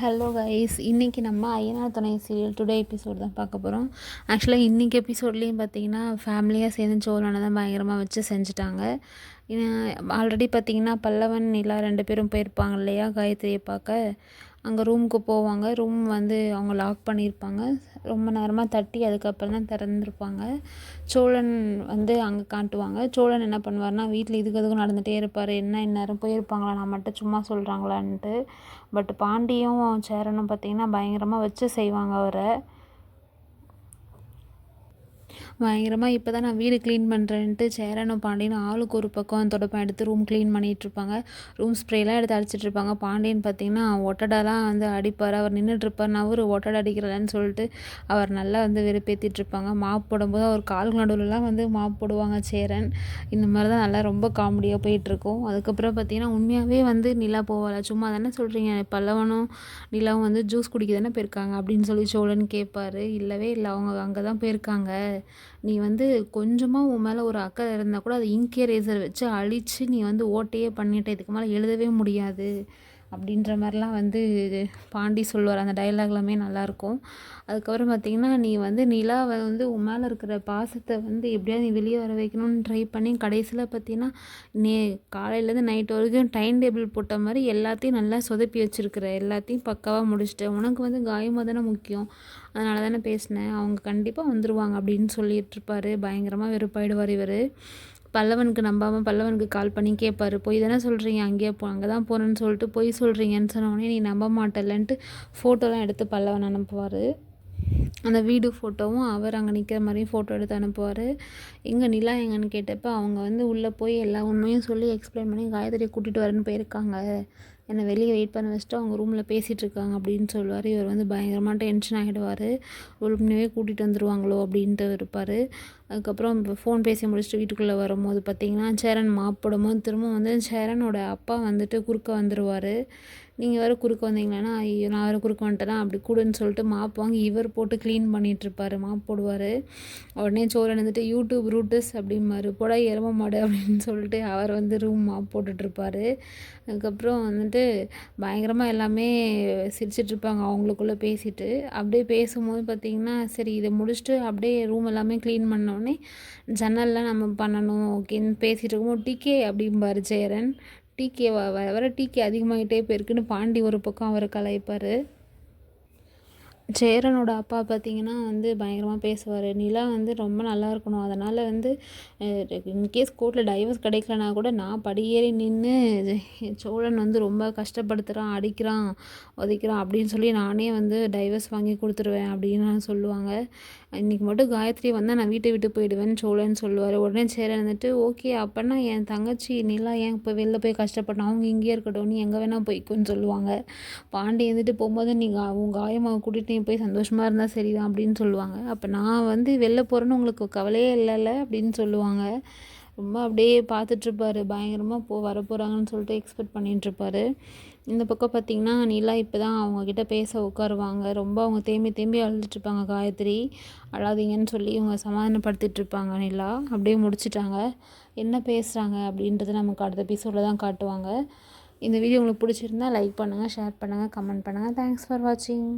Hello guys, இன்றைக்கி நம்ம ஐயனார் துணை சீரியல் டுடே எபிசோட் தான் பார்க்க போகிறோம். ஆக்சுவலாக இன்றைக்கி எபிசோட்லேயும் பார்த்தீங்கன்னா ஃபேமிலியாக சேர்ந்து சோழனை தான் பயங்கரமாக வச்சு செஞ்சுட்டாங்க. ஆல்ரெடி பார்த்திங்கன்னா பல்லவன் நிலா 2 பேரும் போயிருப்பாங்க இல்லையா காயத்ரியை பார்க்க. அங்கே ரூமுக்கு போவாங்க. ரூம் வந்து அவங்க லாக் பண்ணியிருப்பாங்க. ரொம்ப நேரமாக தட்டி அதுக்கப்புறம் தான் திறந்துருப்பாங்க. சோழன் வந்து அங்கே காட்டுவாங்க. சோழன் என்ன பண்ணுவார்னா வீட்டில் இதுக்கு நடந்துகிட்டே இருப்பார். என்ன இந்நேரம் போயிருப்பாங்களா, நான் மட்டும் சும்மா சொல்கிறாங்களான்ட்டு. பட் பாண்டியும் சேரனும் பார்த்திங்கன்னா பயங்கரமாக வச்சு செய்வாங்க அவரை. பயங்கரமாக இப்போ தான் நான் வீடு க்ளீன் பண்ணுறேன்ட்டு சேரனும் பாண்டியனும் ஆளுக்கு ஒரு பக்கம் தொடப்பம் எடுத்து ரூம் க்ளீன் பண்ணிகிட்ருப்பாங்க. ரூம் ஸ்ப்ரேலாம் எடுத்து அடிச்சிட்ருப்பாங்க. பாண்டியன் பார்த்திங்கன்னா ஒட்டடாலாம் வந்து அடிப்பார். அவர் நின்றுட்டுருப்பார். நான் ஒரு ஒட்டடை அடிக்கிறலன்னு சொல்லிட்டு அவர் நல்லா வந்து வெறுப்பேற்றிட்டுருப்பாங்க. மாப் போடும்போது அவர் கால் நடுவில்லாம் வந்து மாப் போடுவாங்க சேரன். இந்த மாதிரி தான் நல்லா ரொம்ப காமெடியாக போயிட்டுருக்கும். அதுக்கப்புறம் பார்த்திங்கன்னா உண்மையாகவே வந்து நிலா போவாளா, சும்மா தானே சொல்கிறீங்க, பல்லவனும் நிலாவும் வந்து ஜூஸ் குடிக்க தானே போயிருக்காங்க அப்படின்னு சொல்லி சோழன் கேட்பார். இல்லவே இல்லை, அவங்க அங்கே தான் போயிருக்காங்க. நீ வந்து கொஞ்சமாக உன் மேலே ஒரு அக்கறை இருந்தால் கூட அதை இங்க் எரேசர் வச்சு அழித்து நீ வந்து ஓட்டையே பண்ணிட்ட, இதுக்கு மேலே எழுதவே முடியாது அப்படின்ற மாதிரிலாம் வந்து பாண்டி சொல்லுவார். அந்த டைலாக்லாமே நல்லாயிருக்கும். அதுக்கப்புறம் பார்த்திங்கன்னா நீ வந்து நிலாவை வந்து உன் மேலே இருக்கிற பாசத்தை வந்து எப்படியாவது நீ வெளியே வர வைக்கணும்னு ட்ரை பண்ணி கடைசியில் பார்த்திங்கன்னா காலையிலேருந்து நைட் வரைக்கும் டைம் டேபிள் போட்ட மாதிரி எல்லாத்தையும் நல்லா சொதப்பி வச்சுருக்குற, எல்லாத்தையும் பக்காவாக முடிச்சிட்டேன். உனக்கு வந்து காயமாக தானே முக்கியம், அதனால தானே பேசினேன், அவங்க கண்டிப்பாக வந்துடுவாங்க அப்படின்னு சொல்லிகிட்ருப்பார். பயங்கரமாக வெறுப்பாயிடுவார் இவர். பல்லவனுக்கு நம்பாமல் பல்லவனுக்கு கால் பண்ணி கேட்பார். போய் தானே சொல்கிறீங்க, அங்கே தான் போகிறேன்னு சொல்லிட்டு பொய் சொல்கிறீங்கன்னு சொன்னோடனே நீ நம்ப மாட்டலன்ட்டு ஃபோட்டோலாம் எடுத்து பல்லவன் அனுப்புவார். அந்த வீடு ஃபோட்டோவும் அவர் அங்கே நிற்கிற மாதிரியும் ஃபோட்டோ எடுத்து அனுப்புவார். எங்கே நிலா எங்கன்னு கேட்டப்போ அவங்க வந்து உள்ளே போய் எல்லா உண்மையும் சொல்லி எக்ஸ்பிளைன் பண்ணி காயத்ரியை கூட்டிகிட்டு வரேன்னு போயிருக்காங்க, என்னை வெளியே வெயிட் பண்ண வச்சுட்டு அவங்க ரூமில் பேசிகிட்டு இருக்காங்க அப்படின்னு சொல்லுவார். இவர் வந்து பயங்கரமாக டென்ஷன் ஆகிடுவார். உண்மையாகவே கூட்டிகிட்டு வந்துடுவாங்களோ அப்படின்ட்டு இருப்பார். அதுக்கப்புறம் இப்போ ஃபோன் பேசி முடிச்சுட்டு வீட்டுக்குள்ளே வரும்போது பார்த்திங்கன்னா சேரன் மாப் போடும்போது திரும்ப வந்து சேரனோட அப்பா வந்துட்டு குறுக்க வந்துடுவார். நீங்கள் வேறு குறுக்க வந்தீங்களான்னா, ஐயோ நான் வேறு குறுக்க வந்துட்டேன்னா அப்படி கூடுன்னு சொல்லிட்டு மாப் வாங்கி இவர் போட்டு க்ளீன் பண்ணிகிட்ருப்பார், மாப் போடுவார். உடனே சோழன் வந்துட்டு யூடியூப் ரூட்டஸ் அப்படிம்பாரு, போட எரும மாடு அப்படின்னு சொல்லிட்டு அவர் வந்து ரூம் மாப் போட்டுட்ருப்பார். அதுக்கப்புறம் வந்துட்டு பயங்கரமாக எல்லாமே சிரிச்சிட்ருப்பாங்க அவங்களுக்குள்ளே பேசிட்டு. அப்படியே பேசும்போது பார்த்திங்கன்னா சரி இதை முடிச்சுட்டு அப்படியே ரூம் எல்லாமே க்ளீன் பண்ணோடனே ஜன்னல்லாம் நம்ம பண்ணணும் ஓகேன்னு பேசிகிட்டு இருக்கும்போது டிகே அப்படிம்பார் சேரன். டிகேவா, வர வர டிகே அதிகமாகிட்டே போயிருக்குன்னு பாண்டி ஒரு பக்கம் அவரை கலாய்ப்பார். சேரனோட அப்பா பார்த்திங்கன்னா வந்து பயங்கரமாக பேசுவார். நிலா வந்து ரொம்ப நல்லா இருக்கணும், அதனால் வந்து இன்கேஸ் கோர்ட்டில் டைவர்ஸ் கிடைக்கலனா கூட நான் படியேறி நின்று சோழன் வந்து ரொம்ப கஷ்டப்படுத்துகிறான், அடிக்கிறான், உதைக்கிறான் அப்படின்னு சொல்லி நானே வந்து டைவர்ஸ் வாங்கி கொடுத்துருவேன் அப்படின்னு சொல்லுவாங்க. இன்றைக்கி மட்டும் காயத்ரி வந்தால் நான் வீட்டை விட்டு போயிடுவேன்னு சோழன் சொல்லுவார். உடனே சேரன் வந்துட்டு ஓகே அப்போனா என் தங்கச்சி நிலா ஏன் இப்போ வெளில போய் கஷ்டப்பட்டோம், அவங்க இங்கேயே இருக்கட்டும், நீ எங்கே வேணால் போய்க்குன்னு சொல்லுவாங்க. பாண்டி வந்துட்டு போகும்போது நீ உன் காயமாக கூட்டிகிட்டு நீ போய் சந்தோஷமாக இருந்தால் சரிதான் அப்படின்னு சொல்லுவாங்க. அப்போ நான் வந்து வெளில போகிறேன்னு உங்களுக்கு கவலையே இல்லைல்ல அப்படின்னு சொல்லுவாங்க. ரொம்ப அப்படியே பார்த்துட்ருப்பாரு. பயங்கரமாக வரப்போகிறாங்கன்னு சொல்லிட்டு எக்ஸ்பெக்ட் பண்ணிகிட்ருப்பாரு. இந்த பக்கம் பார்த்திங்கன்னா நிலா இப்போ தான் அவங்கக்கிட்ட பேச உட்காருவாங்க. ரொம்ப அவங்க தேம்பி தேம்பி அழுதுட்ருப்பாங்க. காயத்ரி அழாதீங்கன்னு சொல்லி இவங்க சமாதானப்படுத்திகிட்ருப்பாங்க. நிலா அப்படியே முடிச்சிட்டாங்க. என்ன பேசுகிறாங்க அப்படின்றத நமக்கு அடுத்த எபிசோடில் தான் காட்டுவாங்க. இந்த வீடியோ உங்களுக்கு பிடிச்சிருந்தா லைக் பண்ணுங்கள், ஷேர் பண்ணுங்கள், கமெண்ட் பண்ணுங்கள். தேங்க்ஸ் ஃபார் வாட்சிங்.